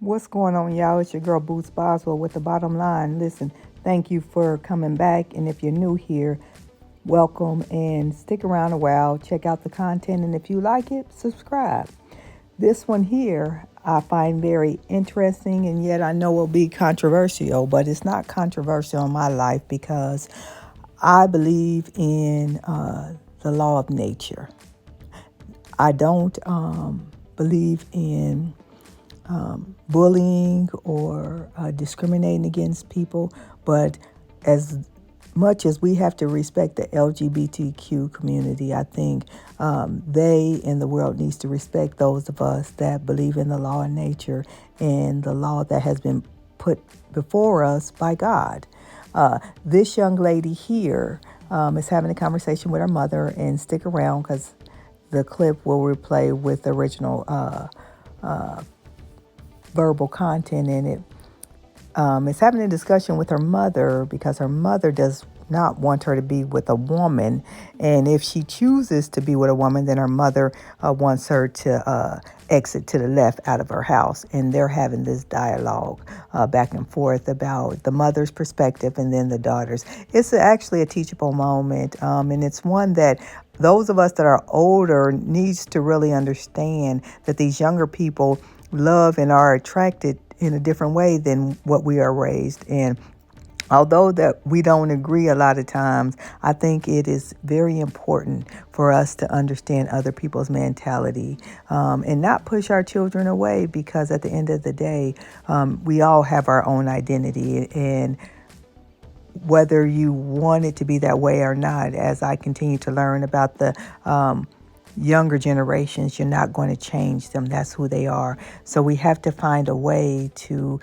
What's going on, y'all? It's your girl Boots Boswell with the bottom line. Listen, thank you for coming back. And if you're new here, welcome and stick around a while. Check out the content. And if you like it, subscribe. This one here I find very interesting, and yet I know will be controversial, but it's not controversial in my life because I believe in the law of nature. I don't believe in bullying or discriminating against people, but as much as we have to respect the LGBTQ community, I think they and the world needs to respect those of us that believe in the law of nature and the law that has been put before us by God. This young lady here is having a conversation with her mother, and stick around because the clip will replay with the original verbal content in it. Is having a discussion with her mother because her mother does not want her to be with a woman. And if she chooses to be with a woman, then her mother wants her to exit to the left out of her house. And they're having this dialogue back and forth about the mother's perspective and then the daughter's. It's actually a teachable moment. And it's one that those of us that are older needs to really understand that these younger people love and are attracted in a different way than what we are raised. And although that we don't agree a lot of times, I think it is very important for us to understand other people's mentality and not push our children away, because at the end of the day, we all have our own identity. And whether you want it to be that way or not, as I continue to learn about the younger generations, you're not going to change them. That's who they are. So we have to find a way to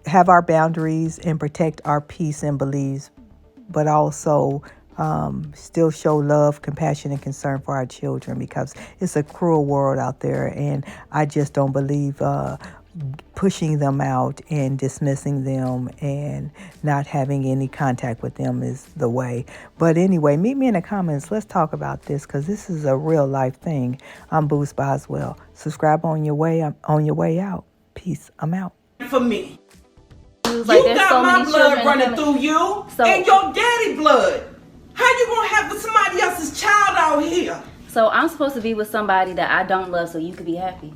have our boundaries and protect our peace and beliefs, but also still show love, compassion, and concern for our children, because it's a cruel world out there. And I just don't believe pushing them out and dismissing them and not having any contact with them is the way. But anyway, meet me in the comments. Let's talk about this, because this is a real life thing. I'm Boots Boswell. Subscribe on your way out. Peace. I'm out. For me. Like, you got so my blood running coming through you and your daddy blood. How you gonna have somebody else's child out here? So I'm supposed to be with somebody that I don't love so you could be happy?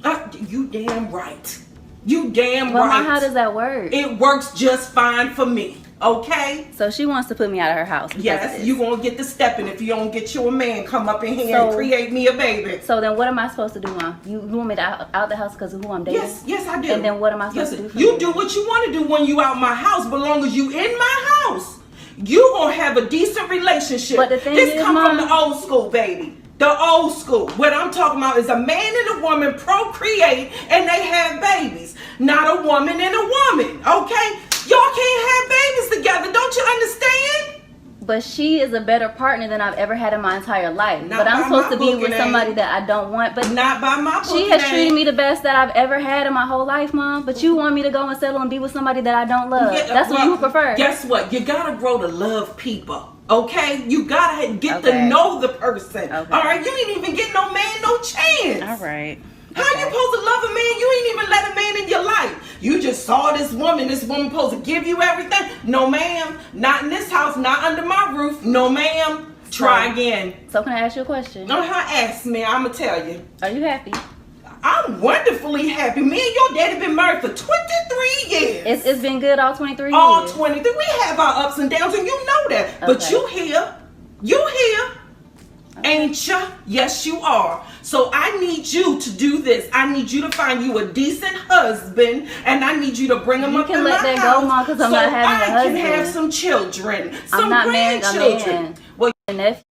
You damn right. You damn well, right. How does that work? It works just fine for me. Okay? So she wants to put me out of her house. Yes, you gonna get the stepping if you don't get your man come up in here and create me a baby. So then what am I supposed to do, Mom? You want me to out the house because of who I'm dating? Yes, I do. And then what am I supposed to do for you? Do what you want to do when you out my house, but long as you in my house, you gonna have a decent relationship. But the thing this is, come Mom, from the old school, baby. The old school. What I'm talking about is a man and a woman procreate and they have babies. Not a woman and a woman, okay? Y'all can't have babies together. Don't you understand? But she is a better partner than I've ever had in my entire life. But I'm supposed to be with somebody that I don't want. But not by my book. She has treated me the best that I've ever had in my whole life, Mom. But you want me to go and settle and be with somebody that I don't love. That's what you prefer. Guess what? You gotta grow to love people. Okay? You gotta get to know the person. Okay. Alright? You ain't even get no man no chance. Alright. How you supposed to love a man? You ain't even let a man in your life. You just saw this woman supposed to give you everything. No ma'am, not in this house, not under my roof. No ma'am. Try again. So can I ask you a question? Ask me, I'ma tell you. Are you happy? I'm wonderfully happy. Me and your daddy been married for 23 years. It's been good all 23 years. All 23. We have our ups and downs, and you know that. Okay. But you here. You here. Okay. Ain't ya? Yes, you are. So I need you to do this. I need you to find you a decent husband, and I need you to bring him up in my house. You can let that go, Mom, because I'm not having a husband. So I can have some children, some I'm not grandchildren. married a man. Well, nephew.